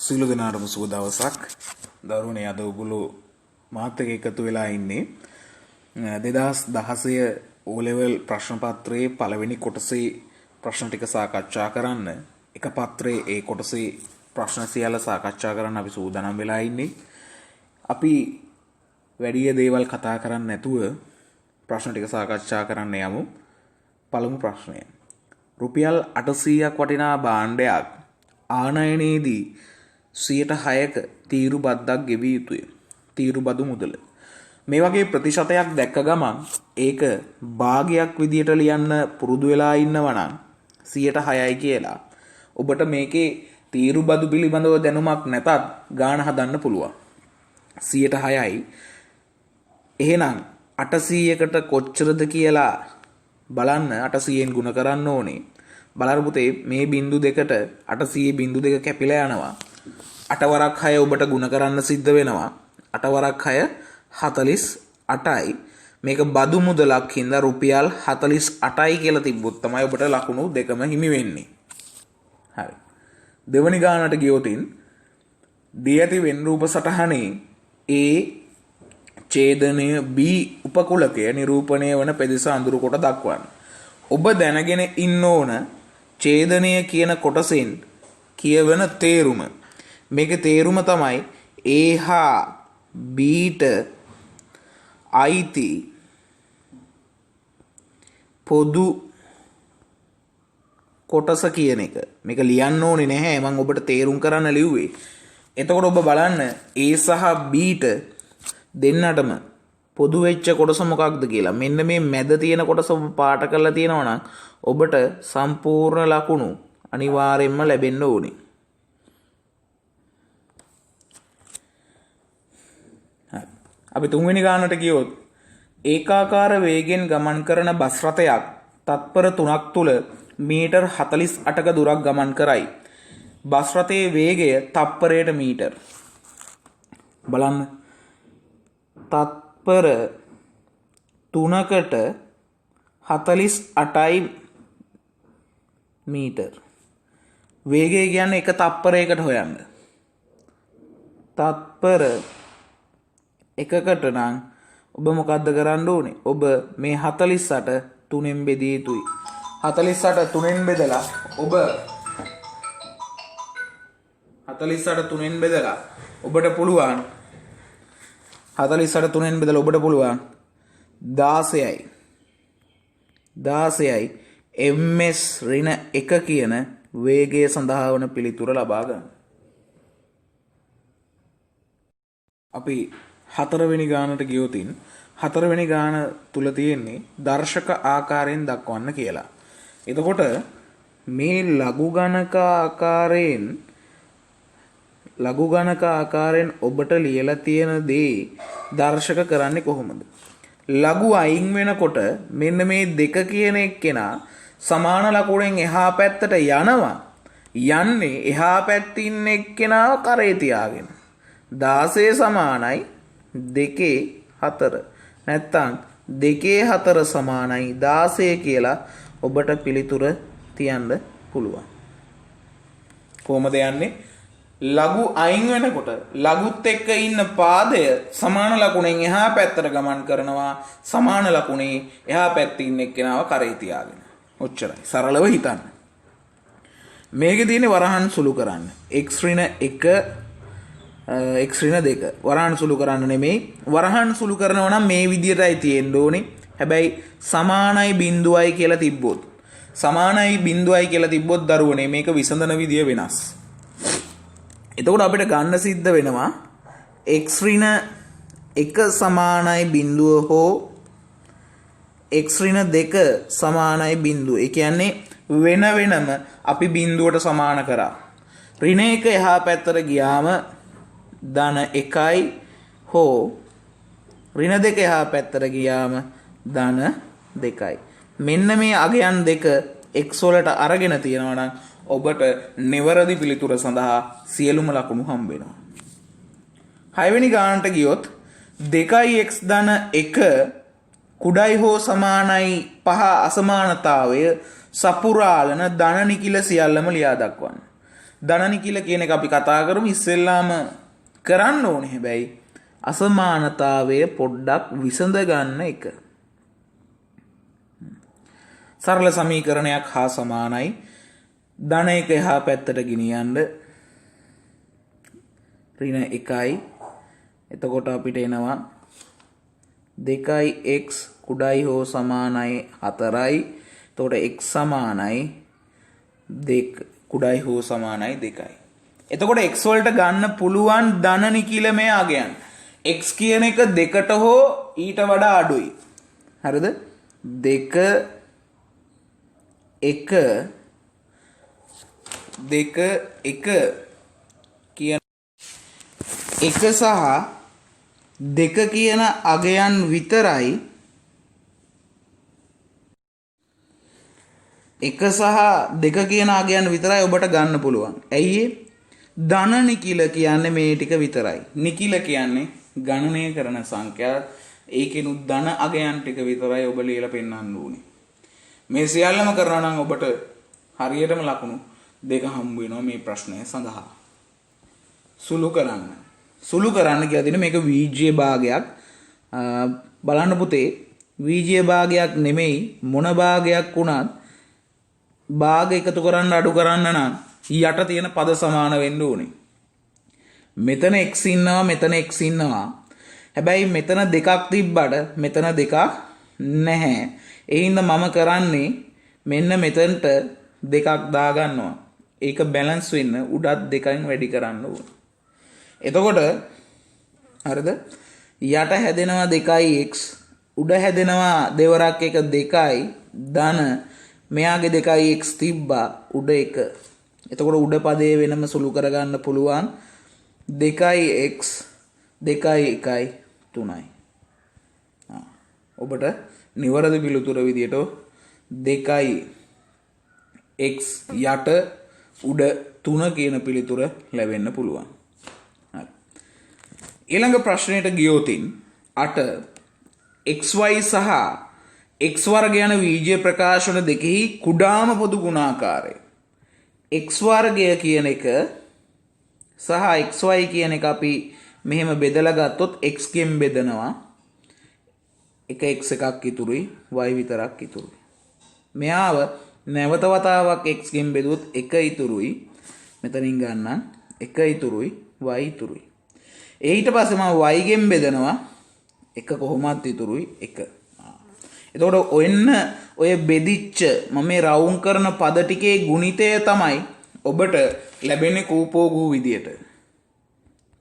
සියලු දෙනාටම සුබ දවසක්. දරුවනේ අද ඔයගොල්ලෝ මාත් එක්ක එකතු වෙලා ඉන්නේ 2016 O level ප්‍රශ්න පත්‍රයේ පළවෙනි කොටසේ ප්‍රශ්න ටික සාකච්ඡා කරන්න. එක පත්‍රයේ ඒ කොටසේ ප්‍රශ්න සියල්ල සාකච්ඡා කරන්න අපි සූදානම් වෙලා ඉන්නේ. අපි වැඩි දේවල් කතා කරන්නේ නැතුව ප්‍රශ්න ටික සාකච්ඡා කරන්න යමු. පළමු ප්‍රශ්නය. රුපියල් 800ක් වටිනා භාණ්ඩයක් ආනයනයේදී 6%ක තීරු බද්දක් ගෙවිය යුතුය. තීරු බදු මුදල. මේ වගේ ප්‍රතිශතයක් දැක්ක ගමන් ඒක භාගයක් විදියට ලියන්න පුරුදු වෙලා ඉන්නවා නම් 6%යි කියලා. ඔබට මේකේ තීරු බදු පිළිබඳව දැනුමක් නැතත් ගාණ හදන්න පුළුවන්. 6%යි. එහෙනම් 800කට කොච්චරද කියලා බලන්න 800ෙන් ගුණ කරන්න ඕනේ. බලන්න පුතේ මේ බිංදු දෙකට 800 බිංදු දෙක කැපිලා යනවා. 8 වරක් 6 ඔබට ගුණ කරන්න සිද්ධ වෙනවා. 8 වරක් 6 48යි. මේක බදු මුදලක් හින්දා රුපියල් 48යි කියලා තිබ්බොත් තමයි ඔබට ලකුණු දෙකම හිමි වෙන්නේ. හරි. දෙවනි ගානට ගියොතින් දී ඇති වෙන් රූප සටහනේ A ඡේදනය B උපකුලකය නිරූපණය වන පෙදෙස අඳුරු කොට දක්වන්න. ඔබ දැනගෙන ඉන්න ඕන ඡේදනය කියන කොටසෙන් කියවන තේරුම. මේකේ තේරුම තමයි A හා Bට අයිති පොදු කොටස කියන එක. මේක ලියන්න ඕනේ නැහැ. මම ඔබට තේරුම් කරන්න ලිව්වේ. එතකොට ඔබ බලන්න A සහ Bට දෙන්නටම පොදු වෙච්ච කොටස මොකක්ද කියලා. මෙන්න මේ මැද තියෙන කොටස ඔබ පාට කරලා තියෙනවා නම් ඔබට සම්පූර්ණ ලකුණු අනිවාර්යයෙන්ම ලැබෙන්න ඕනේ. හරි. අපි තුන්වෙනි ගානට ගියොත් ඒකාකාර වේගෙන් ගමන් කරන බස් රථයක් තත්පර 3ක් තුල මීටර් 48ක දුරක් ගමන් කරයි. බස් රථයේ වේගය තප්පරයට මීටර්. බලන්න. තත්පර 3කට 48යි මීටර්. වේගය කියන්නේ එක තප්පරයකට හොයන්න. තත්පර එකකට නම් ඔබ මොකද්ද කරන්න ඕනේ? ඔබ මේ 48 3ෙන් බෙදිය යුතුයි. 48 3ෙන් බෙදලා ඔබ 48 3ෙන් බෙදලා ඔබට පුළුවන් 48 3ෙන් බෙදලා ඔබට පුළුවන් 16යි 16යි ms ඍණ 1 කියන වේගය සඳහා වන පිළිතුර ලබා ගන්න. අපි හතරවෙනි ගානට ගියොතින් හතරවෙනි ගාන තුල තියෙන්නේ දර්ශක ආකාරයෙන් දක්වන්න කියලා. එතකොට මේ ලඝු ගණක ආකාරයෙන් ඔබට ලියලා තියෙන දේ දර්ශක කරන්නේ කොහොමද? ලඝු අයින් වෙනකොට මෙන්න මේ දෙක කියන එක්කෙනා සමාන ලකුණෙන් එහා පැත්තට යනවා. යන්නේ එහා පැත්තේ ඉන්න එක්කෙනාව කරේ තියාගෙන. 16 සමානයි 2/4. නැත්තම් 2/4 සමානයි 16 කියලා ඔබට පිළිතුර තියන්න පුළුවන්. කොහොමද යන්නේ? ලඝු අයින් වෙනකොට ලඝුත් එක්ක ඉන්න පාදය සමාන ලකුණෙන් එහා පැත්තට ගමන් කරනවා. සමාන ලකුණේ එහා පැත්තේ ඉන්න එක්කෙනාව කරේ තියාගෙන. ඔච්චරයි. සරලව හිතන්න. මේකේ තියෙන්නේ වරහන් සුළු කරන්න. x ඍණ 1 x ඍණ 2 වරහන් සුළු කරන්න නෙමෙයි. වරහන් සුළු කරනවා නම් මේ විදියටයි තියෙන්න ඕනේ. හැබැයි සමානයි බිඳුවයි කියලා තිබ්බොත් දරුවනේ මේක විසඳන විදිය වෙනස්. එතකොට අපිට ගන්න සිද්ධ වෙනවා x ඍණ 1 සමානයි බිඳුව හෝ x ඍණ 2 සමානයි බිඳුව. ඒ කියන්නේ වෙන වෙනම අපි බිඳුවට සමාන කරා. ඍණ 1 එහා පැත්තට ගියාම ධන 1යි හෝ ඍණ 2 එහා පැත්තට ගියාම ධන 2යි. මෙන්න මේ අගයන් දෙක x වලට අරගෙන තියෙනවා නම් ඔබට නිවැරදි පිළිතුර සඳහා සියලුම ලකුණු හම්බ වෙනවා. 6 වෙනි ගානට ගියොත් 2x ධන 1 කුඩයි හෝ සමානයි 5 අසමානතාවය සපුරාලන ධන නිකිල සියල්ලම ලියා දක්වන්න. ධන නිකිල කියන එක අපි කතා කරමු. ඉස්සෙල්ලාම කරන්න ඕනේ හැබැයි අසමානතාවය පොඩ්ඩක් විසඳ ගන්න එක. සරල සමීකරණයක් හා සමානයි. ධන එක එහා පැත්තට ගෙනියන්න ඍණ 1යි. එතකොට අපිට එනවා 2x කුඩායි හෝ සමානයි 4යි. එතකොට x සමානයි 2 කුඩායි හෝ සමානයි 2යි. එතකොට x වලට ගන්න පුළුවන් ධන නිකිලමේ අගයන්. x කියන එක 2ට හෝ ඊට වඩා අඩුයි. හරිද? 2 1 කියන 1 සහ 2 කියන අගයන් විතරයි 1 සහ 2 කියන අගයන් විතරයි ඔබට ගන්න පුළුවන්. ඇයි ඒ? ධන නිකිල කියන්නේ මේ ටික විතරයි. නිකිල කියන්නේ ගණනය කරන සංඛ්‍යා. ඒකෙනුත් ධන අගයන් ටික විතරයි ඔබ ලියලා පෙන්නන්න ඕනේ. මේ සියල්ලම කරනවා නම් ඔබට හරියටම ලකුණු 2 හම්බ වෙනවා මේ ප්‍රශ්නය සඳහා. සුළු කරන්න කියලා තියෙන මේක VJ භාගයක්. බලන්න පුතේ VJ භාගයක් නෙමෙයි මොන භාගයක් වුණත් භාග එකතු කරන්න අඩු කරන්න නම් යට තියෙන පද සමාන වෙන්න ඕනේ. මෙතන x ඉන්නවා මෙතන x ඉන්නවා. හැබැයි මෙතන දෙකක් තිබ්බට මෙතන දෙකක් නැහැ. ඒ හින්දා මම කරන්නේ මෙන්න මෙතනට දෙකක් දාගන්නවා. ඒක බැලන්ස් වෙන්න උඩත් දෙකෙන් වැඩි කරන්න ඕන. එතකොට හරිද? යට හැදෙනවා 2x උඩ හැදෙනවා දෙවරක් එක 2යි ධන මෙයාගේ 2x තිබ්බා උඩ 1. එතකොට උඩ පදේ වෙනම සුළු කරගන්න පුළුවන් 2x 2යි 1යි 3යි. ඔබට නිවැරදි පිළිතුර විදියට 2යි x යට උඩ 3 කියන පිළිතුර ලැබෙන්න පුළුවන්. හරි. ඊළඟ ප්‍රශ්නයට ගියොතින් 8 xy සහ x වර්ග යන VJ ප්‍රකාශන දෙකෙහි කුඩාම පොදු ගුණාකාරය x වර්ගය කියන එක සහ xy කියන එක අපි මෙහෙම බෙදලා ගත්තොත් x ගෙන් බෙදනවා. එක x එකක් ඉතුරුයි y විතරක් ඉතුරුයි. මෙයාව නැවත වතාවක් x ගෙන් බෙදුවොත් 1 ඉතුරුයි. මෙතනින් ගන්න 1 ඉතුරුයි y ඉතුරුයි. ඊට පස්සේ මම y ගෙන් බෙදනවා 1 කොහොමත් ඉතුරුයි 1. එතකොට ඔය බෙදිච්ච මම මේ රවුම් කරන පද ටිකේ ගුණිතය තමයි ඔබට ලැබෙන්නේ කූපෝගු විදියට.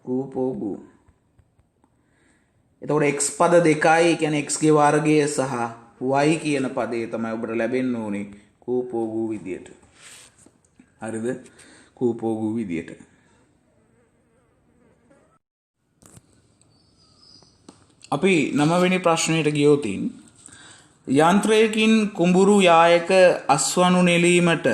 කූපෝගු. එතකොට x පද දෙකයි කියන්නේ x ගේ වර්ගය සහ y කියන පදේ තමයි ඔබට ලැබෙන්න ඕනේ කූපෝගු විදියට. හරිද? කූපෝගු විදියට. අපි 9 වෙනි ප්‍රශ්නයට ගියොතින් යන්ත්‍රයකින් කුඹුරු යායක අස්වනු නෙලීමට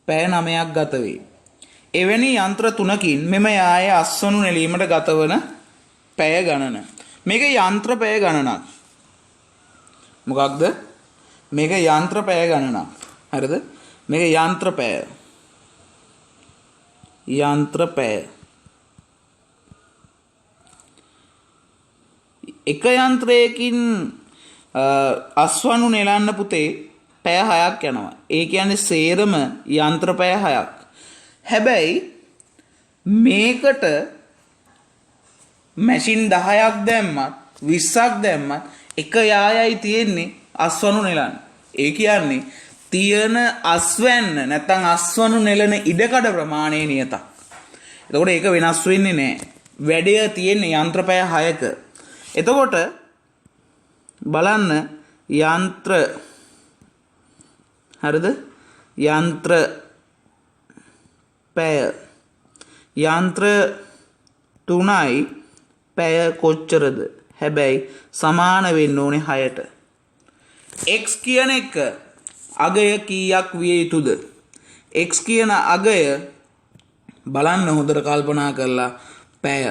පැය 9ක් ගත වේ. එවැනි යන්ත්‍ර තුනකින් මෙම යාය අස්වනු නෙලීමට ගතවන පැය ගණන. මේක යන්ත්‍ර පැය ගණනක්. මොකක්ද? මේක යන්ත්‍ර පැය ගණනක්. හරිද? මේක යන්ත්‍ර පැය. එක යන්ත්‍රයකින් අස්වනු නෙලන්න පුතේ පැය 6ක් යනවා. ඒ කියන්නේ සේරම යන්ත්‍ර පැය 6ක්. හැබැයි මේකට මැෂින් 10ක් දැම්මත් 20ක් දැම්මත් එක යායයි තියෙන්නේ අස්වනු නෙලන්න. ඒ කියන්නේ තියෙන අස්වැන්න නැත්නම් අස්වනු නෙලන ඉඩකඩ ප්‍රමාණය නියතක්. එතකොට ඒක වෙනස් වෙන්නේ නැහැ. වැඩය තියෙන්නේ යන්ත්‍ර පැය 6ක. එතකොට බලන්න යන්ත්‍ර හරිද? යන්ත්‍ර පැය යන්ත්‍ර 3යි පැය කොච්චරද? හැබැයි සමාන වෙන්න ඕනේ 6ට. x කියන එක අගය කීයක් විය යුතුද? x කියන අගය බලන්න හොඳට කල්පනා කරලා පැය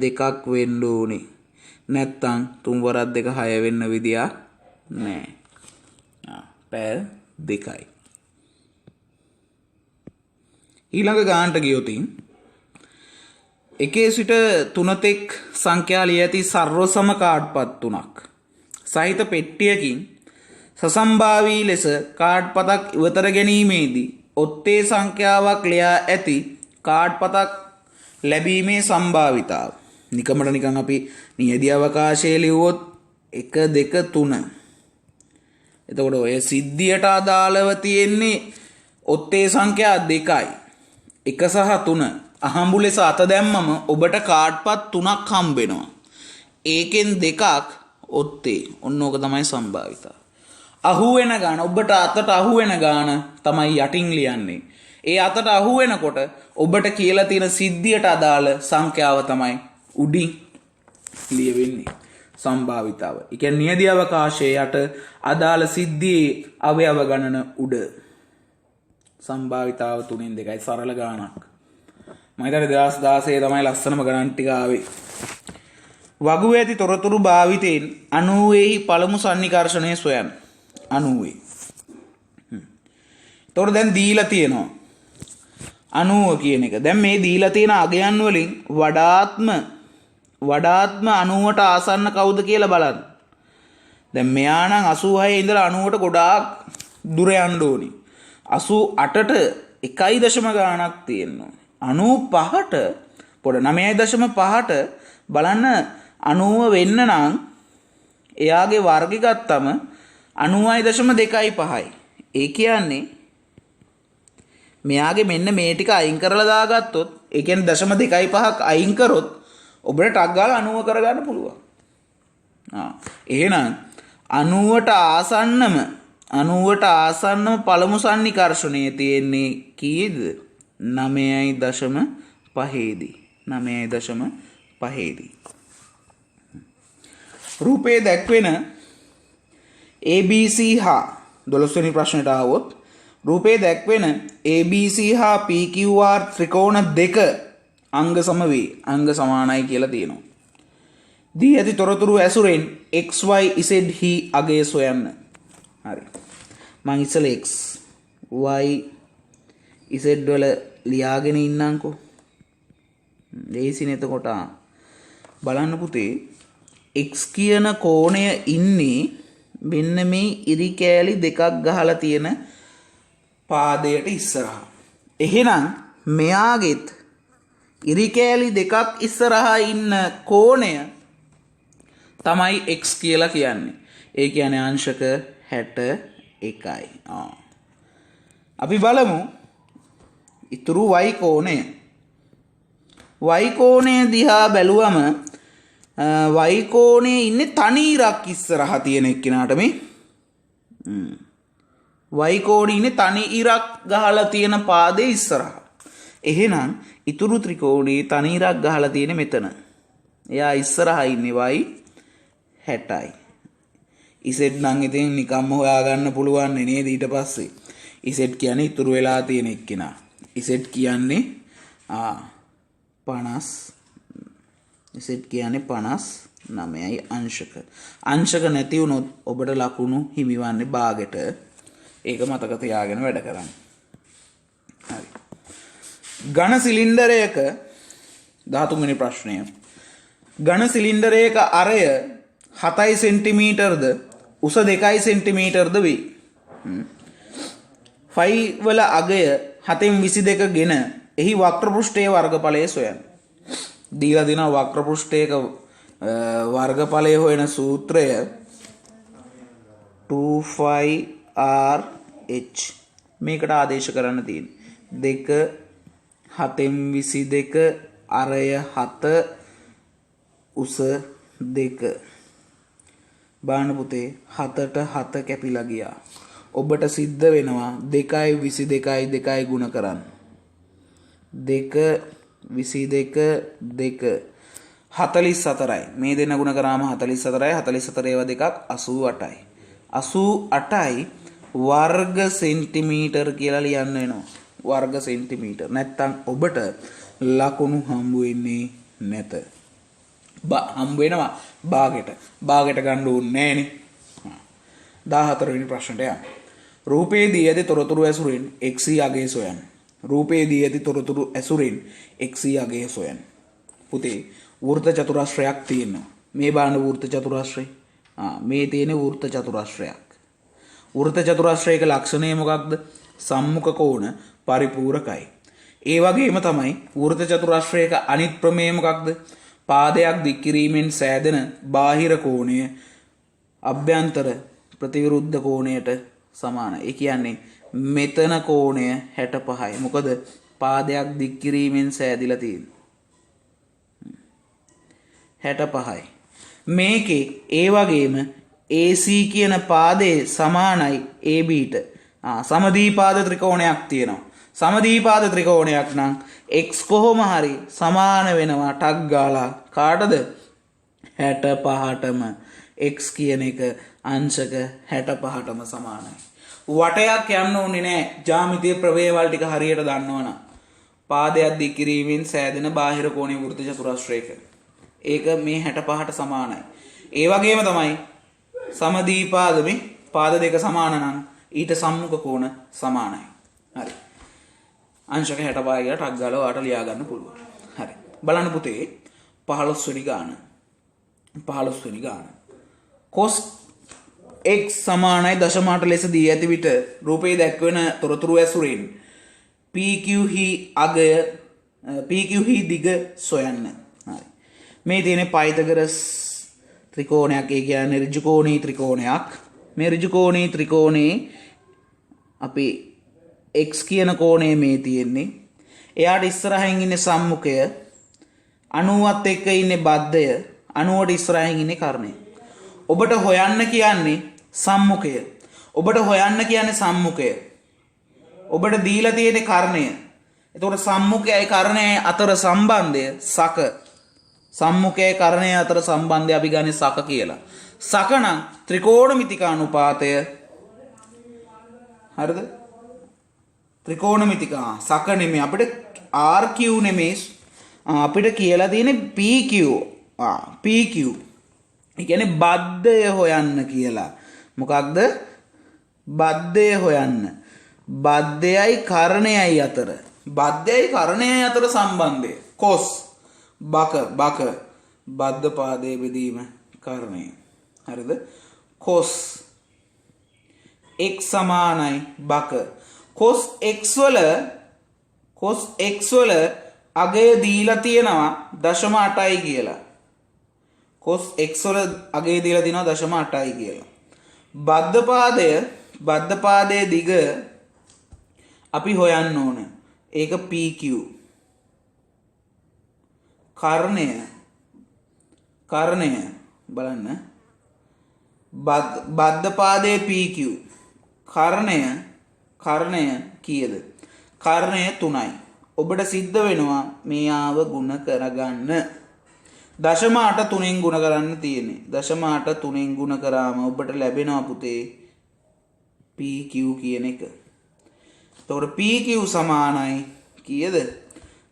දෙකක් වෙන්න ඕනේ. නැත්තම් 3 වරක් 2 6 වෙන්න විදියක් නෑ. පැය දෙකයි. ඊළඟ ගානට ගියොතින් 1 සිට 3 තෙක් සංඛ්‍යා ලිය ඇති සර්ව සම කාඩ්පත් 3ක් සහිත පෙට්ටියකින් සසම්භාවී ලෙස කාඩ්පතක් ඉවතර ගැනීමේදී ඔත්තේ සංඛ්‍යාවක් ලියා ඇති කාඩ්පතක් ලැබීමේ සම්භාවිතාව. නිකමට නිකන් අපි නියදී අවකාශයේ ලියුවොත් 1 2 3. එතකොට ඔය සිද්ධියට අදාළව තියෙන්නේ ඔත්තේ සංඛ්‍යා 2යි. 1 සහ 3 අහඹු ලෙස අත දැම්මම ඔබට කාඩ්පත් 3ක් හම්බ වෙනවා. ඒකෙන් 2ක් ඔත්තේ. ඔන්න ඕක තමයි සම්භාවිතාව. අහු වෙන ගාන ඔබට අතට අහු වෙන ගාන තමයි යටින් ලියන්නේ. ඒ අතට අහු වෙනකොට ඔබට කියලා තියෙන සිද්ධියට අදාළ සංඛ්‍යාව තමයි උඩින් ලියවෙන්නේ. සම්භාවිතාව. ඒ කියන්නේ නියදී අවකාශයේ යට අදාළ සිද්ධියේ අවයව ගණන උඩ. සම්භාවිතාව 3න් 2යි සරල ගානක්. මම හිතන්නේ 2016 තමයි ලස්සනම ගණන් ටික ආවේ. වගුවේ ඇති තොරතුරු භාවිතයෙන් 90ෙහි පළමු සන්නිකර්ෂණය සොයන්න. 90. එතකොට දැන් දීලා තියෙනවා 90 කියන එක. දැන් මේ දීලා තියෙන අගයන් වලින් වඩාත්ම 90ට ආසන්න කවුද කියලා බලන්න. දැන් මෙයා නම් 86 ඉඳලා 90ට ගොඩාක් දුර යන්න ඕනි. 88ට 1 දශම ගාණක් තියෙනවා. 95ට පොඩ 9.5ට බලන්න 90 වෙන්න නම් එයාගේ වර්ගය ගත්තම 90.25යි. ඒ කියන්නේ මෙයාගේ මෙන්න මේ ටික අයින් කරලා දාගත්තොත් ඒ කියන්නේ 0.25ක් අයින් කරොත් ඔබට ටක් ගාලා 90 කරගන්න පුළුවන්. එහෙනම් 90ට ආසන්නම පළමු සන්නිකර්ෂණයේ තියෙන්නේ කීයද? 9.5දී. 9.5දී. රූපයේ දැක්වෙන ABC හා 12 වෙනි ප්‍රශ්නයට ආවොත් රූපයේ දැක්වෙන ABC හා PQR ත්‍රිකෝණ දෙක අංග සම වේ. අංග සමානයි කියලා තියෙනවා. දී ඇති තොරතුරු ඇසුරෙන් XY Z හි අගය සොයන්න. හරි. මං ඉස්සෙල්ලා X Y Z වල ලියාගෙන ඉන්නම්කෝ. ලේසිනේ එතකොට බලන්න පුතේ X කියන කෝණය ඉන්නේ මෙන්න මේ ඉරි කෑලි දෙකක් ගහලා තියෙන පාදයට ඉස්සරහා. එහෙනම් මෙයාගෙත් ඉරි කෑලි දෙකක් ඉස්සරහා ඉන්න කෝණය තමයි x කියලා කියන්නේ. ඒ කියන්නේ අංශක 61යි. අපි බලමු ඉතුරු y කෝණය. y කෝණය දිහා බැලුවම y කෝණයේ ඉන්නේ තනි ඉරක් ඉස්සරහා තියෙන එක්කිනාට මේ y කෝණයේ ඉන්නේ තනි ඉරක් ගහලා තියෙන පාදේ ඉස්සරහා. එහෙනම් ඉතුරු ත්‍රිකෝණයේ තනි ඉරක් ගහලා තියෙන මෙතන. එයා ඉස්සරහා ඉන්නේ y 60යි. z නම් ඉතින් නිකම්ම හොයාගන්න පුළුවන් නේද ඊට පස්සේ. z කියන්නේ ඉතුරු වෙලා තියෙන එක්කිනා. z කියන්නේ 50 z කියන්නේ 59යි අංශක. අංශක නැති වුණොත් ඔබට ලකුණු හිමිවන්නේ භාගෙට. ඒක මතක තියාගෙන වැඩ කරන්න. හරි. ඝන සිලින්ඩරයක 13 වෙනි ප්‍රශ්නය. ඝන සිලින්ඩරයක අරය 7 සෙන්ටිමීටර්ද උස 2 සෙන්ටිමීටර්ද වේ. ෆයි වල අගය 7/22 ගෙන එහි වක්‍ර පෘෂ්ඨයේ වර්ගඵලය සොයන්න. දීලා දෙන වක්‍ර පෘෂ්ඨයක වර්ගඵලය හොයන සූත්‍රය 2πrh. මේකට ආදේශ කරන්න තියෙන්නේ 2 7/22 අරය 7 උස 2. බාන පුතේ 7ට 7 කැපිලා ගියා. ඔබට සිද්ධ වෙනවා 2.22 2 ගුණ කරන්න. 2.22 2 44යි. මේ දෙන්න ගුණ කරාම 44යි. 44 ඒවා දෙකක් 88යි. 88යි වර්ග සෙන්ටිමීටර් කියලා ලියන්න වෙනවා. වර්ග සෙන්ටිමීටර්. නැත්තම් ඔබට ලකුණු හම්බ වෙන්නේ නැත. හම්බ වෙනවා භාගයට. භාගයට ගන්න ඕනේ නැහනේ. 14 වෙනි ප්‍රශ්නට යන්න. රූපයේ දී ඇති තොරතුරු ඇසුරින් x අගය සොයන්න. රූපයේ දී ඇති තොරතුරු ඇසුරින් x අගය සොයන්න. පුතේ වෘත්ත චතුරස්‍රයක් තියෙනවා. මේ බලන්න වෘත්ත චතුරස්‍රය. මේ තියෙන වෘත්ත චතුරස්‍රයක්. වෘත්ත චතුරස්‍රයක ලක්ෂණය මොකක්ද? සම්මුඛ කෝණ පරිපූර්ණකයි. ඒ වගේම තමයි වෘත්ත චතුරස්‍රයක අනිත් ප්‍රමේය මොකක්ද? පාදයක් දික් කිරීමෙන් සෑදෙන බාහිර කෝණය අභ්‍යන්තර ප්‍රතිවිරුද්ධ කෝණයට සමානයි. ඒ කියන්නේ මෙතන කෝණය 65යි. මොකද පාදයක් දික් කිරීමෙන් සෑදිලා තියෙන්නේ 65යි. මේකේ ඒ වගේම AC කියන පාදයේ සමානයි ABට. සමදීපාද ත්‍රිකෝණයක් තියෙනවා. සමදීපාද ත්‍රිකෝණයක් නම් x කොහොම හරි සමාන වෙනවා ටක් ගාලා කාටද? 65ටම. x කියන එක අංශක 65ටම සමානයි. වටයක් යන්න ඕනේ නැහැ. ජ්‍යාමිතීය ප්‍රමේයවල ටික හරියට දන්නවනම්. පාදයක් දික් කිරීමෙන් සෑදෙන බාහිර කෝණීය වෘත්ත චතුරස්‍රයක. ඒක මේ 65ට සමානයි. ඒ වගේම තමයි සමදීපාද මේ පාද දෙක සමාන නම් ඊට සම්මුඛ කෝණ සමානයි. හරි. අංශක 65 කියලා ටක් ගාලා ඔයාලට ලියා ගන්න පුළුවන්. හරි. බලන්න පුතේ 15 වෙනි ගාන. 15 වෙනි ගාන. cos x සමානයි දශමාට ලෙස දී ඇති විට රූපයේ දැක්වෙන තොරතුරු ඇසුරින් PQ හි අගය PQ හි දිග සොයන්න. හරි. මේ තියෙන පයිතගරස් ත්‍රිකෝණයක්. ඒ කියන්නේ ඍජු කෝණී ත්‍රිකෝණයක්. මේ ඍජු කෝණී ත්‍රිකෝණේ අපි x කියන කෝණය මේ තියෙන්නේ. එයාට ඉස්සරහින් ඉන්නේ සම්මුඛය. 90ත් එක්ක ඉන්නේ බද්ධය. 90ට ඉස්සරහින් ඉන්නේ කර්ණය. ඔබට හොයන්න කියන්නේ සම්මුඛය. ඔබට හොයන්න කියන්නේ සම්මුඛය. ඔබට දීලා තියෙන කර්ණය. එතකොට සම්මුඛයයි කර්ණයයි අතර සම්බන්ධය සක. සම්මුඛයයි කර්ණයයි අතර සම්බන්ධය අපි ගන්නේ සක කියලා. සක නම් ත්‍රිකෝණමිතිකානුපාතය. හරිද? ත්‍රිකෝණමිතික සක නෙමෙයි අපිට RQ නෙමෙයි අපිට කියලා තියෙන්නේ PQ. PQ. ඒ කියන්නේ බද්ධය හොයන්න කියලා. මොකක්ද? බද්ධය හොයන්න. බද්ධයයි කර්ණයයි අතර. බද්ධයයි කර්ණයයි අතර සම්බන්ධය. cos බක බද්ධ පාදයේ බෙදීම කර්ණය. හරිද? cos x සමානයි බක. cos x වල අගය දීලා තියෙනවා 0.8යි කියලා. cos x වල අගය දීලා තියෙනවා 0.8යි කියලා. බද්ධ පාදයේ දිග අපි හොයන්න ඕන. ඒක PQ. කර්ණය බලන්න. බද්ධ පාදයේ PQ. කර්ණය කීයද? කර්ණය 3යි. ඔබට සිද්ධ වෙනවා මේ ආව ගුණ කරගන්න. 0.8 3ෙන් ගුණ කරන්න තියෙන්නේ. 0.8 3ෙන් ගුණ කරාම ඔබට ලැබෙනවා පුතේ PQ කියන එක. එතකොට PQ සමානයි කීයද?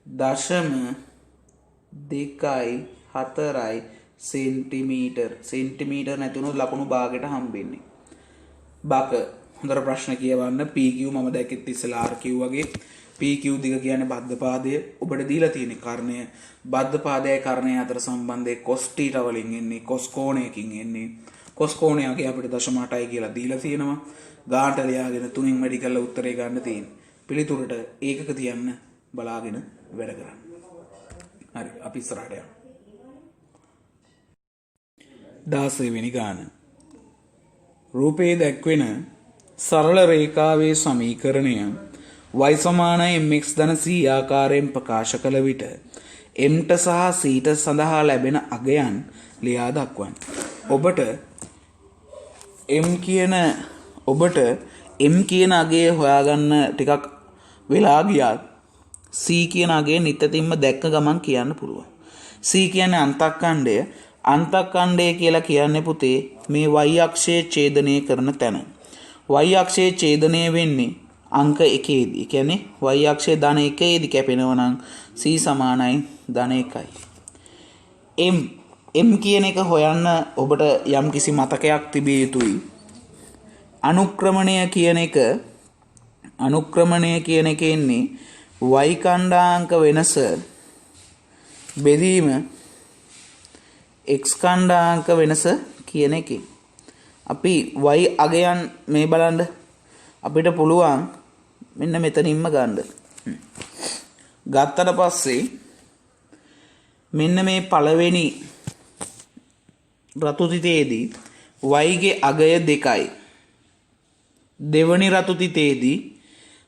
0.2 සෙන්ටිමීටර්. සෙන්ටිමීටර් නැතුණොත් ලකුණු භාගයට හම්බෙන්නේ. බක හොඳට ප්‍රශ්න කියවන්න. PQ මම දැක්කෙත් ඉස්සලා RQ වගේ. PQ දිග කියන්නේ බද්ධ පාදය. ඔබට දීලා තියෙන කර්ණය බද්ධ පාදයයි කර්ණය අතර සම්බන්ධය cos θ වලින් එන්නේ. cos කෝණයකින් එන්නේ. cos කෝණයගේ අපිට 0.8යි කියලා දීලා තියෙනවා. ගානට ලියාගෙන 3න් වැඩි කරලා උත්තරේ ගන්න තියෙන්නේ. පිළිතුරට ඒකක තියන්න බලාගෙන වැඩ කරන්න. හරි අපි ඉස්සරහට යමු. 16 වෙනි ගාන. රූපයේ දැක්වෙන සරල රේඛාවේ සමීකරණය y සමානයි mx ධන c ආකාරයෙන් ප්‍රකාශ කළ විට mට සහ cට සඳහා ලැබෙන අගයන් ලියා දක්වන්න. ඔබට m කියන අගය හොයාගන්න ටිකක් වෙලා ගියත් c කියන අගය නිතරම දැක්ක ගමන් කියන්න පුළුවන්. c කියන්නේ අන්තක්ඛණ්ඩය. අන්තක්ඛණ්ඩය කියලා කියන්නේ පුතේ මේ y අක්ෂයේ ඡේදනය කරන තැන. y අක්ෂයේ ඡේදනය වෙන්නේ අංක 1ේදී. කියන්නේ y අක්ෂයේ ධන 1ේදී කැපෙනවා නම් c සමානයි ධන 1යි. m කියන එක හොයන්න ඔබට යම් කිසි මතකයක් තිබිය යුතුයි. අනුක්‍රමණය කියන එක එන්නේ y කණ්ඩාංක වෙනස බෙදීම x කණ්ඩාංක වෙනස කියන එකේ. අපි y අගයන් මේ බලන්න අපිට පුළුවන් මෙන්න මෙතනින්ම ගන්න. ගත්තට පස්සේ මෙන්න මේ පළවෙනි රතුතිතේදී y ගේ අගය 2යි. දෙවනි රතුතිතේදී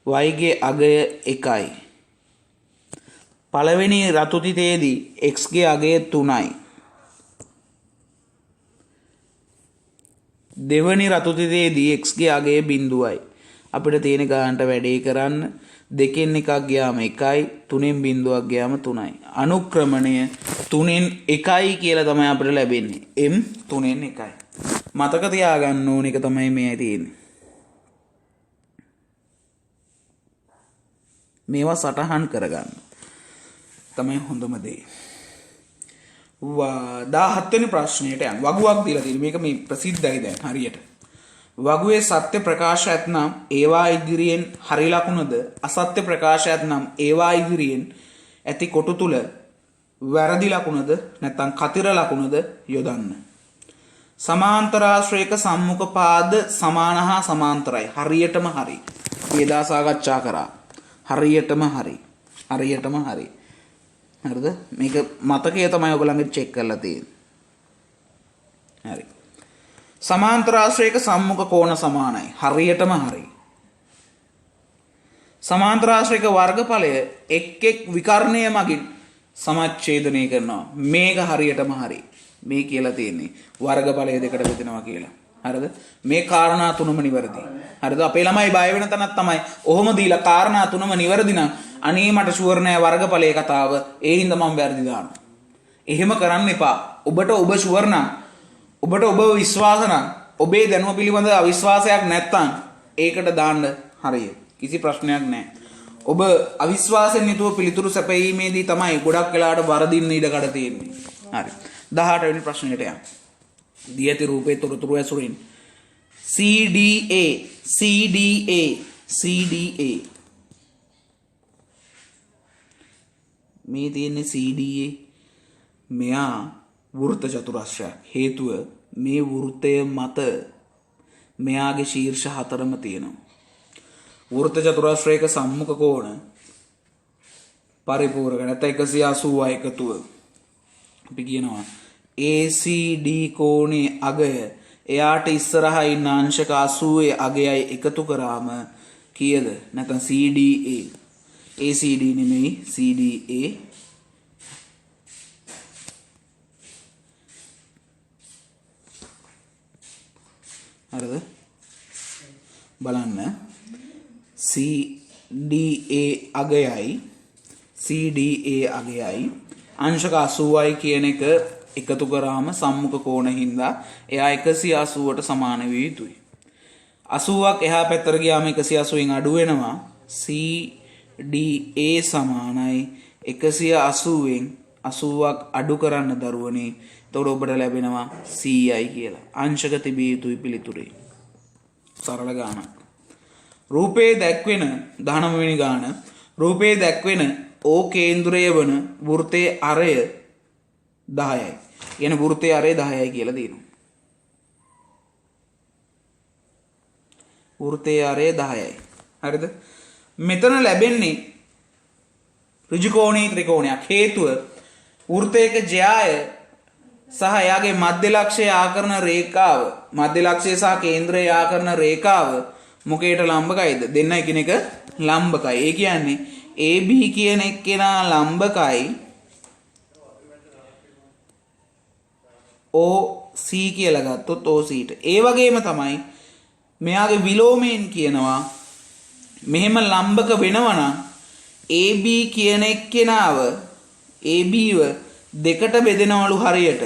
y ගේ අගය 1යි. පළවෙනි රතුතිතේදී x ගේ අගය 3යි. දෙවනි රතුතිතේදී x ගේ අගය 0යි. අපිට තියෙන ගානට වැඩේ කරන්න දෙකෙන් එකක් ගියාම 1යි 3න් බිඳුවක් ගියාම 3යි. අනුක්‍රමණය 3න් 1යි කියලා තමයි අපිට ලැබෙන්නේ. m 3න් 1යි. මතක තියාගන්න ඕන එක තමයි මේ තියෙන්නේ. මේවා සටහන් කරගන්න තමයි හොඳම දේ. 17 වෙනි ප්‍රශ්නයට යන්න. වගුවක් දීලා තියෙනවා. මේක මේ ප්‍රසිද්ධයි දැන් හරියට. වගුවේ සත්‍ය ප්‍රකාශයක් නම් ඒවා ඉදිරියෙන් හරි ලකුණද අසත්‍ය ප්‍රකාශයක් නම් ඒවා ඉදිරියෙන් ඇති කොටු තුල වැරදි ලකුණද නැත්නම් කතිර ලකුණද යොදන්න. සමාන්තරාශ්‍රයක සම්මුඛ පාද සමාන හා සමාන්තරයි. හරියටම හරි. වේදා සාකච්ඡා කරා. හරියටම හරි. හරිද? මේක මතකය තමයි ඔයගොල්ලන්ගේ චෙක් කරලා තියෙන්නේ. හරි. සමාන්තරාශ්‍රයක සම්මුඛ කෝණ සමානයි. හරියටම හරි. සමාන්තරාශ්‍රයක වර්ගඵලය එක් විකර්ණය මගින් සමච්ඡේදනය කරනවා. මේක හරියටම හරි. මේ කියලා තියෙන්නේ වර්ගඵලය දෙකට බෙදෙනවා කියලා. හරිද? මේ කාරණා තුනම නිවැරදි. හරිද? අපේ ළමයි බය වෙන තැනක් තමයි ඔහොම දීලා කාරණා තුනම නිවැරදි නම් අනේ මට ෂුවර් නෑ වර්ගඵලයේ කතාව. ඒ හින්දා මම වැරදි දානවා. එහෙම කරන්න එපා. ඔබට ඔබ ෂුවර් නම් ඔබට ඔබ විශ්වාස නම් ඔබේ දැනුම පිළිබඳ අවිශ්වාසයක් නැත්නම් ඒකට දාන්න හරිය. කිසි ප්‍රශ්නයක් නැහැ. ඔබ අවිශ්වාසයෙන් යුතුව පිළිතුරු සැපයීමේදී තමයි ගොඩක් වෙලාවට වරදින්න ඉඩ කඩ තියෙන්නේ. හරි. 18 වෙනි ප්‍රශ්නෙට යන්න. දී ඇති රූපේ තොරතුරු ඇසුරින් CDA මේ තියෙන්නේ CDA මෙයා වෘත්ත චතුරස්‍රයක්. හේතුව මේ වෘත්තය මත මෙයාගේ ශීර්ෂ හතරම තියෙනවා. වෘත්ත චතුරස්‍රයක සම්මුඛ කෝණ පරිපූර්ණක නැත්නම් 180 එකතුව අපි කියනවා ACD කෝණේ අගය එයාට ඉස්සරහා ඉන්න අංශක 80 අගයයි එකතු කරාම කීයද? නැත්නම් CDA ACD නෙමෙයි CDA හරිද? බලන්න CDA අගයයි අංශක 80යි කියන එක එකතු කරාම සම්මුඛ කෝණ හින්දා එයා 180ට සමාන විය යුතුයි. 80ක් එහා පැත්තට ගියාම 180න් අඩු වෙනවා. CDA සමානයි 180න් 80ක් අඩු කරන්න දරුවනේ. එතකොට ඔබට ලැබෙනවා CI කියලා. අංශක තිබිය යුතුයි පිළිතුරේ. සරල ගානක්. රූපේ දැක්වෙන 19 වෙනි ගාන. රූපේ දැක්වෙන O කේන්ද්‍රය වන වෘත්තයේ අරය 10යි. කියන වෘත්තයේ අරය 10යි කියලා දෙනවා. වෘත්තයේ අරය 10යි. හරිද? මෙතන ලැබෙන්නේ ඍජුකෝණී ත්‍රිකෝණයක්. හේතුව වෘත්තයක ජ්‍යාය සහ එයාගේ මධ්‍ය ලක්ෂය ආකරන රේඛාව මධ්‍ය ලක්ෂය සහ කේන්ද්‍රය ආකරන රේඛාව මොකේට ලම්බකයිද? දෙන්න එකිනෙක ලම්බකයි. ඒ කියන්නේ AB කියන එක්කෙනා ලම්බකයි OC කියලා ගත්තොත් OCට. ඒ වගේම තමයි මෙයාගේ විලෝමයෙන් කියනවා මෙහෙම ලම්බක වෙනවනම් AB කියන එක්කෙනාව ABව දෙකට බෙදෙනවලු හරියට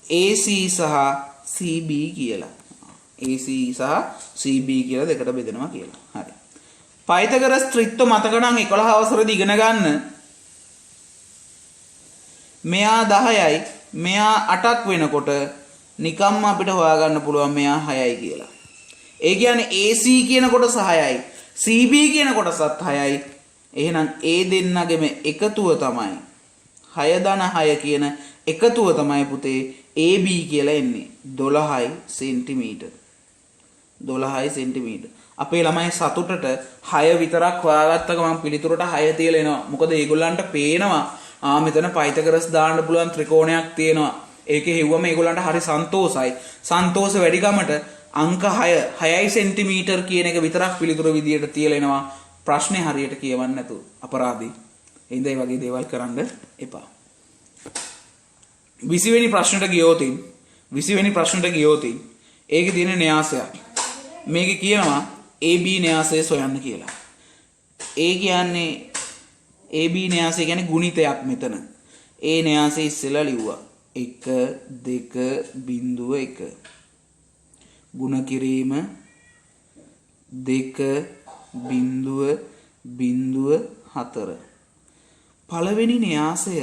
AC සහ CB කියලා. AC සහ CB කියලා දෙකට බෙදෙනවා කියලා. හරි. පයිතගරස් ත්‍රිත්ව මතක නම් 11 අවසරදී ඉගෙන ගන්න. මෙයා 10යි මෙයා 8ක් වෙනකොට නිකම්ම අපිට හොයාගන්න පුළුවන් මෙයා 6යි කියලා. ඒ කියන්නේ AC කියන කොටස 6යි CB කියන කොටසත් 6යි. එහෙනම් ඒ දෙන්නගෙම එකතුව තමයි 6 කියන එකතුව තමයි පුතේ AB කියලා එන්නේ 12යි සෙන්ටිමීටර්. 12යි සෙන්ටිමීටර්. අපේ ළමයි සතුටට 6 විතරක් හොයාගත්ත ගමන් පිළිතුරට 6 තියලා එනවා. මොකද ඒගොල්ලන්ට පේනවා මෙතන පයිතගරස් දාන්න පුළුවන් ත්‍රිකෝණයක් තියෙනවා. ඒකේ හෙව්වම ඒගොල්ලන්ට හරි සන්තෝසයි. සන්තෝෂ වැඩිකමට අංක 6යි සෙන්ටිමීටර් කියන එක විතරක් පිළිතුර විදියට තියලා එනවා. ප්‍රශ්නේ හරියට කියවන්න නැතුව අපරාධී. එහෙනම් ඒ වගේ දේවල් කරන්න එපා. 20 වෙනි ප්‍රශ්නට ගියොත් ඒකේ තියෙන න්‍යාසයක්. මේකේ කියනවා AB න්‍යාසය සොයන්න කියලා. ඒ කියන්නේ AB න්‍යාසය කියන්නේ ගුණිතයක් මෙතන. ඒ න්‍යාසය ඉස්සෙල්ලා ලිව්වා. 1 2 1 ගුණ කිරීම 2.4 පළවෙනි න්‍යාසය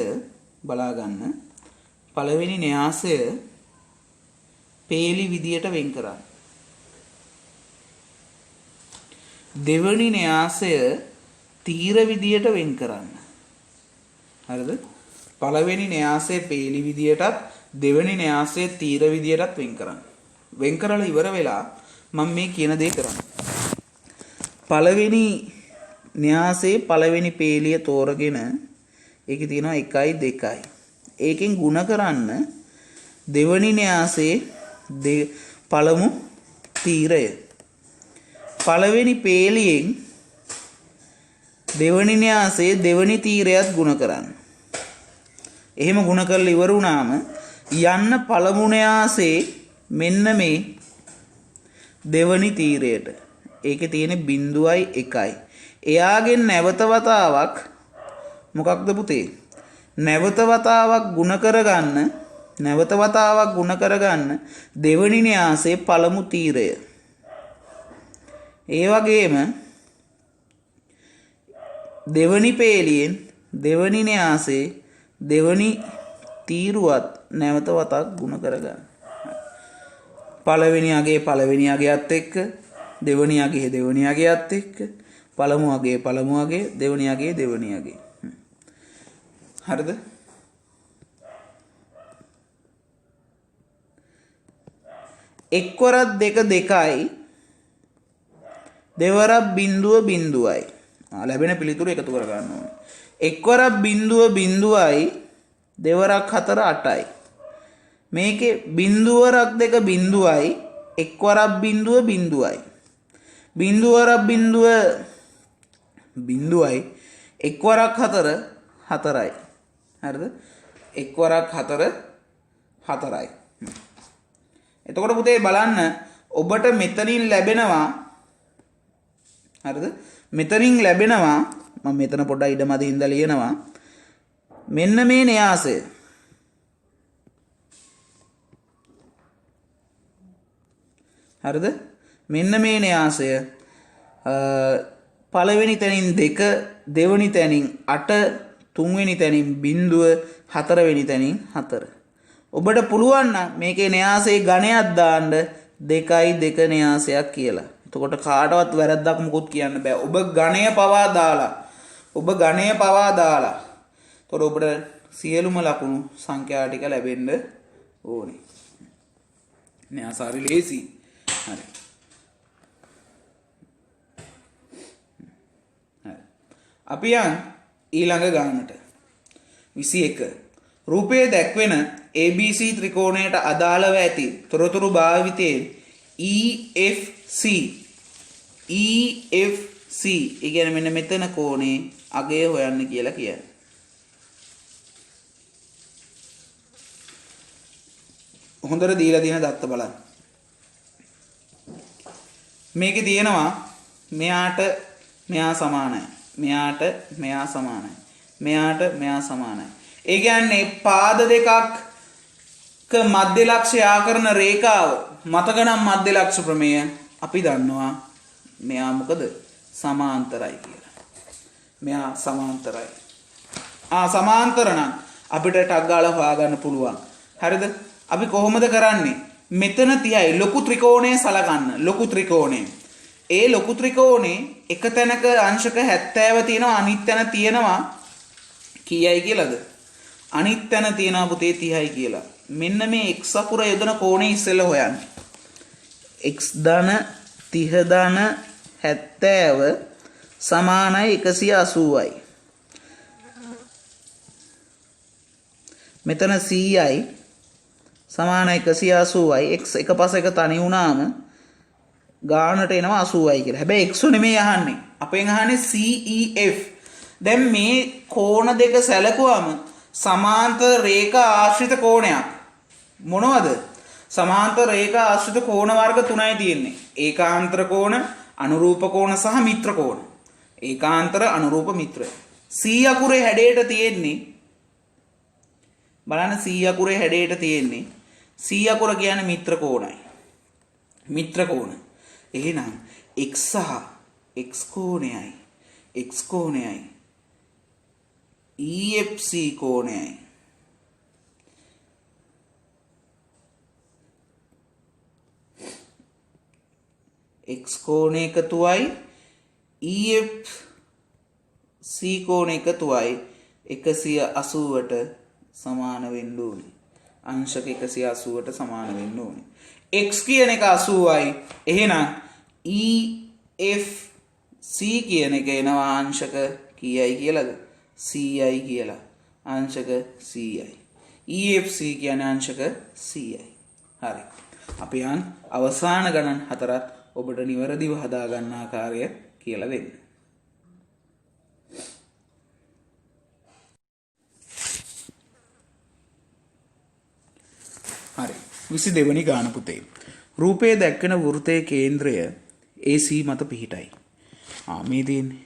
බලා ගන්න. පළවෙනි න්‍යාසය පේලි විදියට වෙන් කරන්න. දෙවනි න්‍යාසය තීර විදියට වෙන් කරන්න. හරිද? පළවෙනි න්‍යාසය පේලි විදියටත් දෙවනි න්‍යාසය තීර විදියටත් වෙන් කරන්න. වෙන් කරලා ඉවර වෙලා මම මේ කියන දේ කරන්න. පළවෙනි න්‍යාසයේ පළවෙනි පේලිය තෝරගෙන ඒකේ තියෙනවා 1යි 2යි. ඒකෙන් ಗುಣ කරන්න දෙවනි න්‍යාසයේ පළමු තීරය. පළවෙනි පේලියෙන් දෙවනි න්‍යාසයේ දෙවනි තීරයත් ಗುಣ කරන්න. එහෙම ಗುಣ කරලා ඉවර වුණාම යන්න පළමු න්‍යාසයේ මෙන්න මේ දෙවනි තීරයට. ඒකේ තියෙන 0.1යි. එයාගෙන් නැවත වතාවක් මොකක්ද පුතේ? නැවත වතාවක් ಗುಣ කරගන්න දෙවනි න්‍යාසයේ පළමු තීරය. ඒ වගේම දෙවනි පේලියෙන් දෙවනි න්‍යාසයේ දෙවනි තීරුවත් නැවත වතාවක් ಗುಣ කරගන්න. පළවෙනි අගයත් එක්ක දෙවනි අගයත් එක්ක පළමු අගය දෙවනි අගය. හරිද? එක්වරක් 2යි දෙවරක් 0.0යි. ලැබෙන පිළිතුර එකතු කර ගන්න ඕනේ. එක්වරක් 0.0යි දෙවරක් 4 8යි. මේකේ 0වරක් 2 0යි එක්වරක් 0.0යි. 0වරක් 0.0යි එක්වරක් 4 4යි. හරිද? එක්වරක් 4 4යි. එතකොට පුතේ බලන්න ඔබට මෙතනින් ලැබෙනවා. හරිද? මෙතනින් ලැබෙනවා මම මෙතන පොඩ්ඩක් ඉඩමදි හින්දා ලියනවා. මෙන්න මේ න්‍යාසය. හරිද? මෙන්න මේ න්‍යාසය පළවෙනි තැනින් 2 දෙවෙනි තැනින් 8 තුන්වෙනි තැනින් 0 හතරවෙනි තැනින් 4. ඔබට පුළුවන් නම් මේකේ න්‍යාසයේ ගණයක් දාන්න 2.2 න්‍යාසයක් කියලා. එතකොට කාටවත් වැරද්දක් මුකුත් කියන්න බෑ. ඔබ ගණය පවා දාලා එතකොට ඔබට සියලුම ලකුණු සංඛ්‍යා ටික ලැබෙන්න ඕනේ. න්‍යාස හරි ලේසි. හරි. අපි යන් ඊළඟ ගානට 21. රූපයේ දැක්වෙන ABC ත්‍රිකෝණයට අදාළව ඇති තොරතුරු භාවිතයෙන් EFC ඒ කියන්නේ මෙන්න මෙතන කෝණේ අගය හොයන්න කියලා කියන්නේ. හොඳට දීලා තියෙන දත්ත බලන්න. මේකේ තියෙනවා මෙයාට මෙයා සමානයි. මෙයාට මෙයා සමානයි. මෙයාට මෙයා සමානයි. ඒ කියන්නේ පාද දෙකක් මධ්‍ය ලක්ෂ්‍ය ආකරන රේඛාව මතක නම් මධ්‍ය ලක්ෂ්‍ය ප්‍රමේය අපි දන්නවා. මෙයා මොකද? සමාන්තරයි කියලා. මෙයා සමාන්තරයි. සමාන්තර නම් අපිට ටක් ගාලා හොයාගන්න පුළුවන්. හරිද? අපි කොහොමද කරන්නේ? මෙතන 30යි ලොකු ත්‍රිකෝණය සලකන්න. ලොකු ත්‍රිකෝණය. ඒ ලොකු ත්‍රිකෝණේ එක තැනක අංශක 70 තියෙනවා, අනිත් තැන තියෙනවා කීයයි කියලාද? අනිත් තැන තියෙනවා පුතේ 30යි කියලා. මෙන්න මේ x අකුර යොදන කෝණය ඉස්සෙල්ලා හොයන්න. x ධන 30 ධන 70 සමානයි 180යි. මෙතන 100යි සමානයි 180යි. x එක පස්සක තනි වුණාම ගානට එනවා 80යි කියලා. හැබැයි x නෙමෙයි අහන්නේ. අපෙන් අහන්නේ CEF. දැන් මේ කෝණ දෙක සැලකුවම සමාන්තර රේඛා ආශ්‍රිත කෝණයක්. මොනවද? සමාන්තර රේඛා ආශ්‍රිත කෝණ වර්ග 3යි තියෙන්නේ. ඒකාන්තර කෝණ, අනුරූප කෝණ සහ මිත්‍ර කෝණ. ඒකාන්තර, අනුරූප, මිත්‍ර. C අකුරේ හැඩයට තියෙන්නේ බලන්න C අකුරේ හැඩයට තියෙන්නේ C අකුර කියන්නේ මිත්‍ර කෝණයි. මිත්‍ර කෝණ. එහෙනම් x සහ x කෝණයයි x කෝණයයි EFC කෝණයයි x කෝණය එකතුවයි EFC කෝණය එකතුවයි 180ට සමාන වෙන්න ඕනේ. අංශක 180ට සමාන වෙන්න ඕනේ. x කියන එක 80යි. එහෙනම් EFC කියන එක එනවා අංශක කීයයි කියලාද? 100යි කියලා. අංශක 100යි. EFC කියන්නේ අංශක 100යි. හරි. අපි යන් අවසාන ගණන් හතරත් ඔබට නිවැරදිව හදා ගන්න ආකාරය කියලා දෙන්න. හරි. 22 වෙනි ගාන පුතේ. රූපයේ දැක්වෙන වෘත්තයේ කේන්ද්‍රය AC මත පිහිටයි. මේ තියෙන්නේ.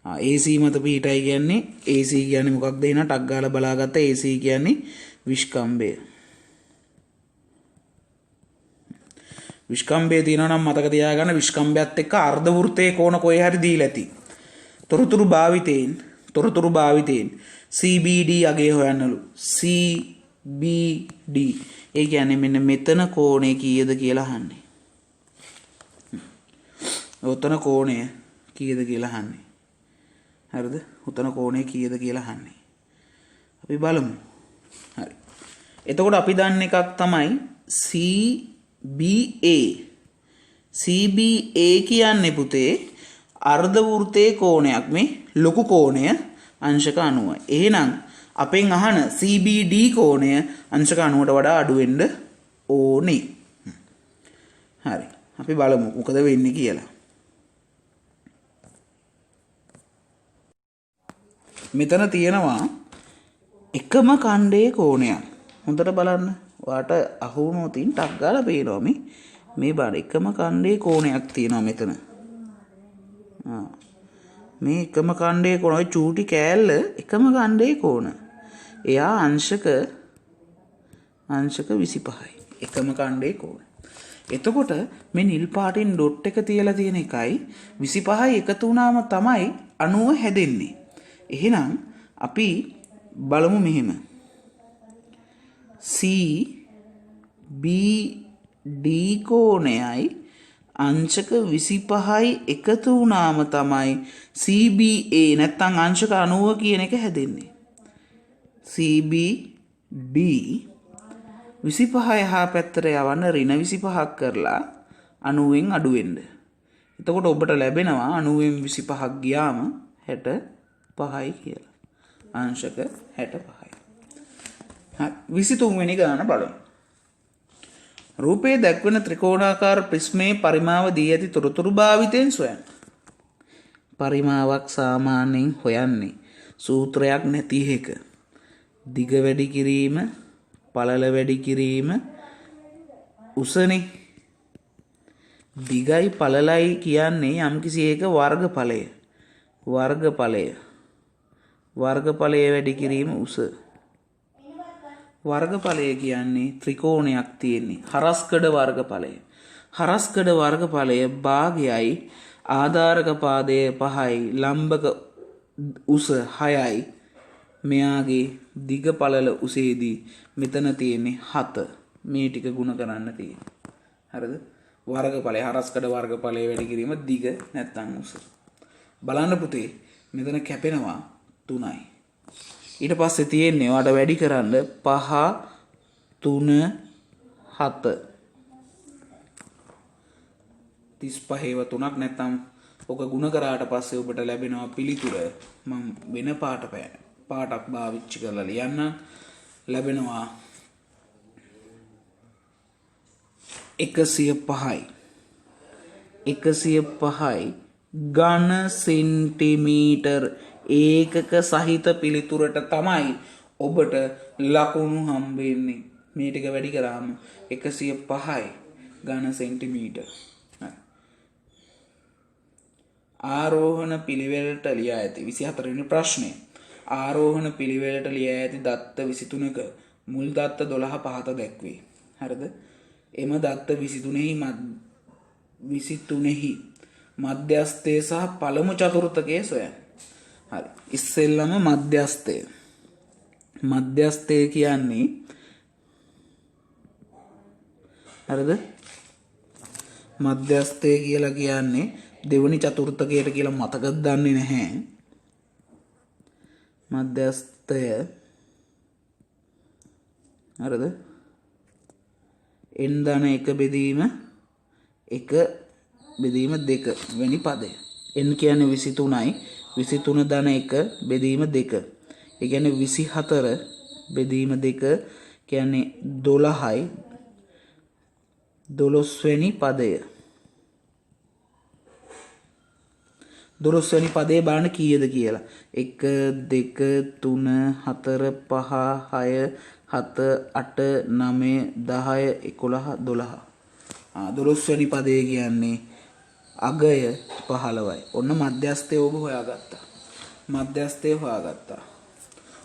AC මත පිහිටයි කියන්නේ AC කියන්නේ මොකක්ද? එහෙනම් ටක් ගාලා බලාගත්ත AC කියන්නේ විස්කම්භය. විස්කම්භය තියෙනවා නම් මතක තියාගන්න විස්කම්භයත් එක්ක අර්ධ වෘත්තයේ කෝණ කොහේ හරි දීලා ඇති. තොරතුරු භාවිතයෙන් CBD අගේ හොයන්නලු. CBD ඒ කියන්නේ මෙන්න මෙතන කෝණය කීයද කියලා අහන්නේ. ඔතන කෝණය කීයද කියලා අහන්නේ. හරිද? ඔතන කෝණය කීයද කියලා අහන්නේ. අපි බලමු. හරි. එතකොට අපි දන්න එකක් තමයි CBA. CBA කියන්නේ පුතේ අර්ධ වෘත්තයේ කෝණයක්. මේ ලොකු කෝණය අංශක 90යි. එහෙනම් අපෙන් අහන CBD කෝණය අංශක 90ට වඩා අඩු වෙන්න ඕනේ. හරි. අපි බලමු මොකද වෙන්නේ කියලා. මෙතන තියෙනවා එකම ඛණ්ඩයේ කෝණයක්. හොඳට බලන්න. ඔයාට අහු වුණොත් ටක් ගාලා පේනවා මේ බලන්න එකම ඛණ්ඩයේ කෝණයක් තියෙනවා මෙතන. මේ එකම ඛණ්ඩයේ කෝණ ඔය චූටි කෑල්ල එකම ඛණ්ඩයේ කෝණ. එයා අංශක 25යි. එකම ඛණ්ඩයේ කෝණ. එතකොට මේ නිල් පාටින් ඩොට් එක තියලා තියෙන එකයි 25යි එකතු වුණාම තමයි 90 හැදෙන්නේ. එහෙනම් අපි බලමු මෙහෙම. CBD කෝණයයි අංශක 25යි එකතු වුණාම තමයි CBA නැත්නම් අංශක 90 කියන එක හැදෙන්නේ. CBD 25 එහා පැත්තට යවන්න ඍණ 25ක් කරලා 90න් අඩු වෙන්න. එතකොට ඔබට ලැබෙනවා 90න් 25ක් ගියාම 65යි කියලා. අංශක 65යි. හරි 23 වෙනි ගාන බලමු. රූපයේ දැක්වෙන ත්‍රිකෝණාකාර ප්‍රිස්මයේ පරිමාව දී ඇති තොරතුරු භාවිතයෙන් සොයන්න. පරිමාවක් සාමාන්‍යයෙන් හොයන්නේ සූත්‍රයක් නැති එක. දිග වැඩි කිරීම, පළල වැඩි කිරීම උසනේ. දිගයි පළලයි කියන්නේ යම්කිසි එක වර්ගඵලය. වර්ගඵලය වැඩි කිරීම උස. වර්ගඵලය කියන්නේ ත්‍රිකෝණයක් තියෙන්නේ. හරස්කඩ වර්ගඵලය. හරස්කඩ වර්ගඵලය භාගයයි ආධාරක පාදය 5යි ලම්බක උස 6යි මෙයාගේ දිග පළල උසේදී මෙතන තියෙන්නේ 7 මේ ටික ගුණ කරන්න තියෙන්නේ හරිද වර්ගඵලය හරස්කඩ වර්ගඵලය වැඩි කිරීම දිග නැත්නම් උස බලන්න පුතේ මෙතන කැපෙනවා 3යි ඊට පස්සේ තියෙන්නේ ඔයාලට වැඩි කරන්න 5 3 7 35 ඒව 3ක් නැත්නම් ඔක ගුණ කරාට පස්සේ ඔබට ලැබෙනවා පිළිතුර මම වෙන පාටක් පාවිච්චි කරලා ලියන්න ලැබෙනවා 105යි 105යි ඝන සෙන්ටිමීටර් ඒකක සහිත පිළිතුරට තමයි ඔබට ලකුණු හම්බෙන්නේ මේ ටික වැඩි කරාම 105යි ඝන සෙන්ටිමීටර් ආරෝහණ පිළිවෙලට ලියා ඇති 24 වෙනි ප්‍රශ්නය ආරෝහණ පිළිවෙලට ලියා ඇති දත්ත 23ක මුල් දත්ත 12 පහත දැක්වේ හරිද එම දත්ත 23හි මධ්‍යස්ථය සහ පළමු චතුර්ථකය සොයන්න හරි ඉස්සෙල්ලම මධ්‍යස්ථය කියන්නේ හරිද මධ්‍යස්ථය කියලා කියන්නේ දෙවනි චතුර්ථකයට කියලා මතකද දන්නේ නැහැ මධ්‍යස්ථය හරිද n ධන 1 බෙදීම 1 බෙදීම 2 වෙනි පදය n කියන්නේ 23යි 23 ධන 1 බෙදීම 2 ඒ කියන්නේ 24 බෙදීම 2 කියන්නේ 12යි 12 වෙනි පදය 12 වෙනි පදේ බලන්න කීයද කියලා 1 2 3 4 5 6 7 8 9 10 11 12 12 වෙනි පදේ කියන්නේ අගය 15යි ඔන්න මධ්‍යස්ථය ඔබ හොයාගත්තා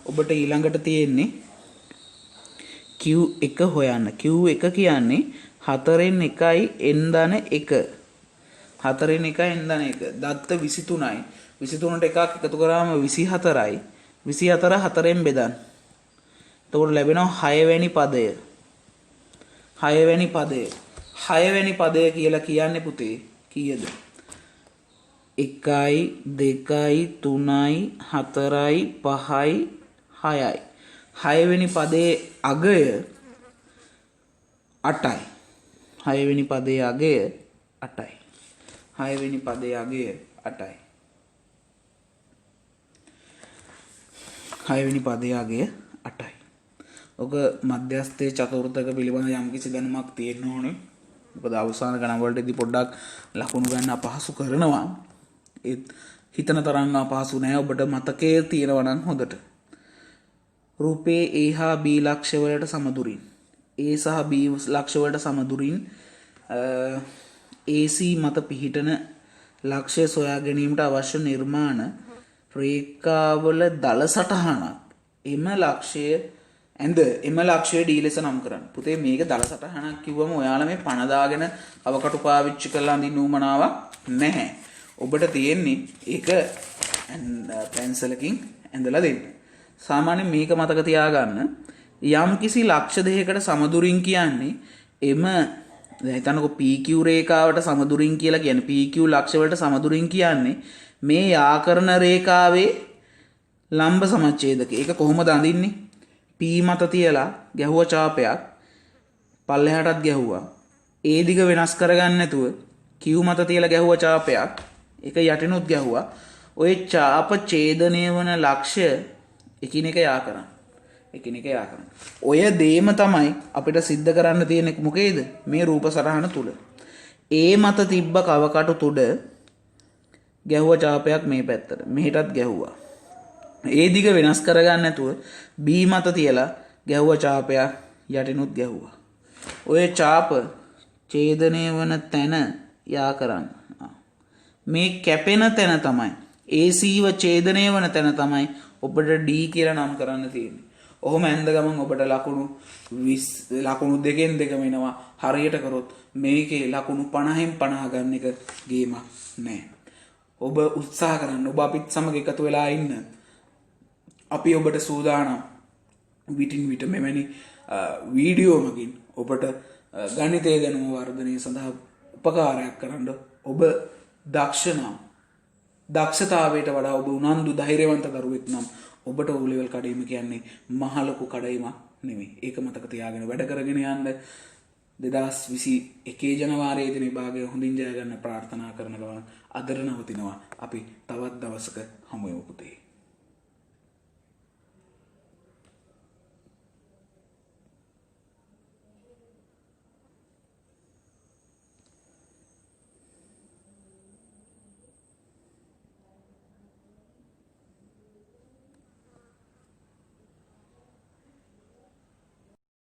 ඔබට ඊළඟට තියෙන්නේ Q1 හොයන්න Q1 කියන්නේ 4න් 1යි n ධන 1 4න් 1යි n ධන 1 දත්ත 23යි 23ට එකක් එකතු කරාම 24යි 24 4ෙන් බෙදන්න එතකොට ලැබෙනවා 6 වෙනි පදය කියලා කියන්නේ පුතේ කීයද 1යි 2යි 3යි 4යි 5යි 6යි 6 වෙනි පදයේ අගය 8යි 6 වෙනි පදයේ අගය 8යි 6 වෙනි පදයේ අගය 8යි 6 වෙනි පදයේ අගය 8යි ඔක මධ්‍යස්ථයේ චතුර්ථක පිළිබඳ යම්කිසි දැනුමක් තියෙන්න ඕනේ මොකද අවසාන ගණන් වලටදී පොඩ්ඩක් ලකුණු ගන්න අපහසු කරනවා ඒත් හිතන තරම් අපහසු නෑ ඔබට මතකයේ තියෙනවා නම් හොඳට රූපේ A හා B ලක්ෂ වලට සමදුරින් A සහ B ලක්ෂ වලට සමදුරින් AC මත පිහිටන ලක්ෂය සොයා ගැනීමට අවශ්‍ය නිර්මාණ රේඛාවල දල සටහනක් එම ලක්ෂය D ලෙස නම් කරන්න. පුතේ මේක දල සටහනක් කිව්වම ඔයාලා මේ පණ දාගෙන අවකටු පාවිච්චි කරලා අඳින්න උවමනාවක් නැහැ. ඔබට තියෙන්නේ ඒක පැන්සලකින් ඇඳලා දෙන්න. සාමාන්‍යයෙන් මේක මතක තියාගන්න යම් කිසි ලක්ෂ දෙකකට සමදුරින් කියන්නේ එම දැන් හිතන්නකෝ PQ රේඛාවට සමදුරින් කියලා කියන්නේ PQ ලක්ෂ වලට සමදුරින් කියන්නේ මේ යාකරණ රේඛාවේ ලම්බ සමච්ඡේදක. ඒක කොහොමද අඳින්නේ? P මත තියලා ගැහුව ඡාපයක් පල්ලෙහාටත් ගැහුවා. ඒ දිග වෙනස් කරගන්න නැතුව Q මත තියලා ගැහුව ඡාපයක් ඒක යටිනුත් ගැහුවා. ඔය ඡාප ඡේදනය වන ලක්ෂ්‍ය එකිනෙක යා කරන්න. ඔය දේම තමයි අපිට සිද්ධ කරන්න තියෙන්නේ මොකේද? මේ රූප සටහන තුල. A මත තිබ්බ කවකටු තුඩ ගැහුව ඡාපයක් මේ පැත්තට. මෙහෙටත් ගැහුවා. ඒ දිග වෙනස් කරගන්න නැතුව B මත තියලා ගැහුව ඡාපයක් යටිනුත් ගැහුවා. ඔය ඡාප ඡේදනය වන තැන යා කරන්න. මේ කැපෙන තැන තමයි AC ව ඡේදනය වන තැන තමයි ඔබට D කියලා නම් කරන්න තියෙන්නේ. ඔහොම ඇන්ද ගමන් ඔබට ලකුණු දෙකෙන් දෙකම එනවා. හරියට කරොත් මේකේ ලකුණු 50න් 50 ගන්න එක ගේමක් නෑ. ඔබ උත්සාහ කරන්න. ඔබ අපිත් සමග එකතු වෙලා ඉන්න. අපි ඔබට සූදානම් විටින් විට මෙවැනි වීඩියෝ මගින් ඔබට ගණිතය දැනුම වර්ධනය සඳහා උපකාරයක් කරන්න. ඔබ දක්ෂ නම් දක්ෂතාවයට වඩා ඔබ උනන්දු ධෛර්යවන්ත දරුවෙක් නම් ඔබට O level කඩේම කියන්නේ මහ ලොකු කඩේමක් නෙමෙයි. ඒක මතක තියාගෙන වැඩ කරගෙන යන්න. 2021 ජනවාරියේ දින විභාගය හොඳින් ජය ගන්න ප්‍රාර්ථනා කරන ගමන් අදට නවතිනවා. අපි තවත් දවසක හමු වෙමු පුතේ.